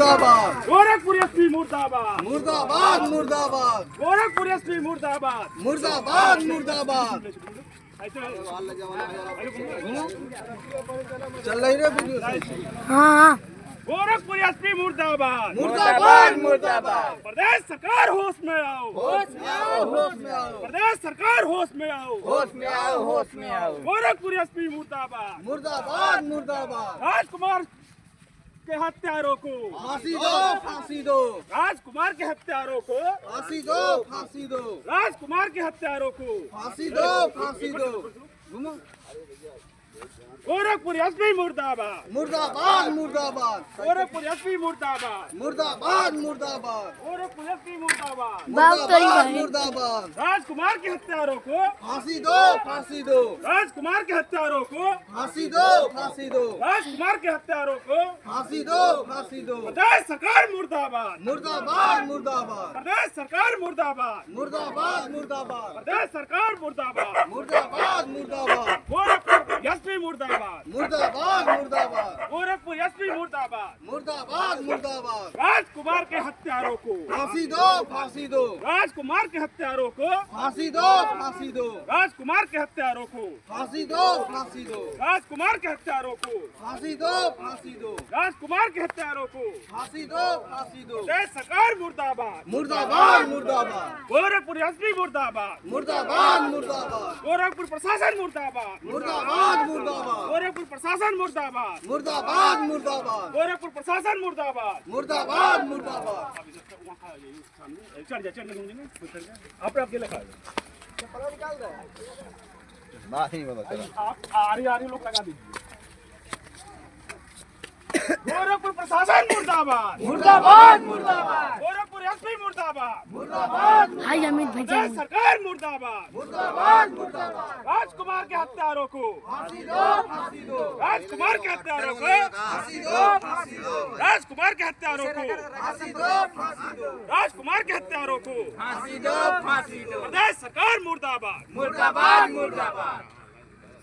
मुर्दाबाद गोरखपुर एसपी मुर्दाबाद मुर्दाबाद मुर्दाबाद गोरखपुर एसपी मुर्दाबाद मुर्दाबाद मुर्दाबाद चल रही रे वीडियो। हाँ गोरखपुर एसपी मुर्दाबाद मुर्दाबाद मुर्दाबाद प्रदेश सरकार होश में आओ होश में आओ होश में आओ प्रदेश सरकार होश में आओ होश में आओ होश में आओ गोरखपुर एसपी मुर्दाबाद मुर्दाबाद मुर्दाबाद राजकुमार के हत्यारों को फांसी दो फांसी दो राजकुमार के हत्यारों को फांसी दो फांसी दो राजकुमार के हत्यारों को फांसी दो फांसी दो घूमो। गोरखपुर एसपी मुर्दाबाद मुर्दाबाद मुर्दाबाद गोरखपुर एसपी मुर्दाबाद मुर्दाबाद मुर्दाबाद गोरखपुर एसपी मुर्दाबाद मुर्दाबाद मुर्दाबाद राजकुमार के हत्यारों को फांसी दो फांसी दो राजकुमार के हत्यारों को फांसी दो फांसी दो राजकुमार के हत्यारों को फांसी दो फांसी दो प्रदेश सरकार मुर्दाबाद मुर्दाबाद मुर्दाबाद प्रदेश सरकार मुर्दाबाद मुर्दाबाद मुर्दाबाद प्रदेश सरकार मुर्दाबाद मुर्दाबाद मुर्दाबाद गोरखपुर एसपी मुर्दाबाद मुर्दाबाद मुर्दाबाद गोरखपुर एसपी मुर्दाबाद मुर्दाबाद मुर्दाबाद राजकुमार के हत्यारों को फांसी दो फांसी दो राजकुमार के हत्यारों को फांसी दो फांसी दो राजकुमार के हत्यारों को फांसी दो फांसी दो राजकुमार के हत्यारों को फांसी दो फांसी दो राजकुमार के हत्यारों को फांसी दो फांसी दो प्रदेश सरकार मुर्दाबाद मुर्दाबाद मुर्दाबाद गोरखपुर एसपी मुर्दाबाद मुर्दाबाद मुर्दाबाद गोरखपुर प्रशासन मुर्दाबाद मुर्दाबाद मुर्दाबाद गोरखपुर प्रशासन मुर्दाबाद मुर्दाबाद मुर्दाबाद गोरखपुर प्रशासन मुर्दाबाद मुर्दाबाद मुर्दाबाद चढ़ जा आप अकेले खा आप आरी लोग लगा दीजिए गोरखपुर प्रशासन मुर्दाबाद मुर्दाबाद मुर्दाबाद गोरखपुर एसपी मुर्दाबाद मुर्दाबाद हाय अमित भाई प्रदेश सरकार मुर्दाबाद मुर्दाबाद मुर्दाबाद राजकुमार के हत्यारों को फांसी दो फांसी दो राजकुमार के हत्यारों को फांसी दो फांसी दो राजकुमार के हत्यारों को फांसी दो फांसी दो राजकुमार के हत्यारों को फांसी दो फांसी दो प्रदेश सरकार मुर्दाबाद मुर्दाबाद मुर्दाबाद।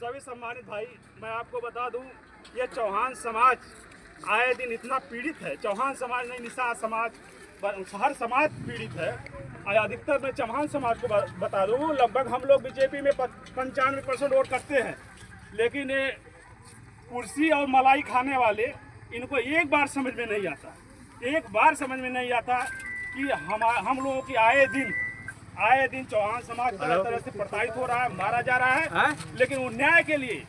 सभी सम्मानित भाई, मैं आपको बता दूं, ये चौहान समाज आए दिन इतना पीड़ित है। चौहान समाज नहीं, निषाद समाज, हर समाज पीड़ित है। अधिकतर मैं चौहान समाज को बता दूं, लगभग हम लोग बीजेपी में 95% वोट करते हैं, लेकिन ये कुर्सी और मलाई खाने वाले, इनको एक बार समझ में नहीं आता, एक बार समझ में नहीं आता कि हम लोगों की आए दिन चौहान समाज तरह तरह से प्रताड़ित हो रहा है, मारा जा रहा है। लेकिन वो न्याय के लिए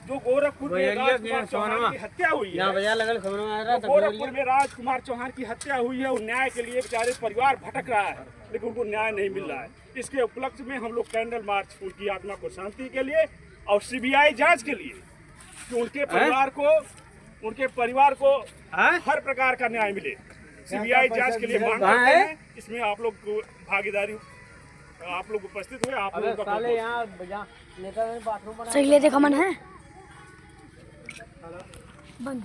जो गोरखपुर में राजकुमार चौहान की हत्या हुई है, गोरखपुर में राजकुमार चौहान की हत्या हुई है, वो न्याय के लिए बेचारे परिवार भटक रहा है, लेकिन उनको न्याय नहीं मिल रहा है। इसके उपलक्ष्य में हम लोग कैंडल मार्च उनकी आत्मा को शांति के लिए और सीबीआई जांच के लिए, कि उनके परिवार को हर प्रकार का न्याय मिले, सीबीआई जांच के लिए मांग करते हैं। इसमें आप लोग भागीदारी, आप लोग उपस्थित हुए, आप लोगों का सही ले देखा मन है बंद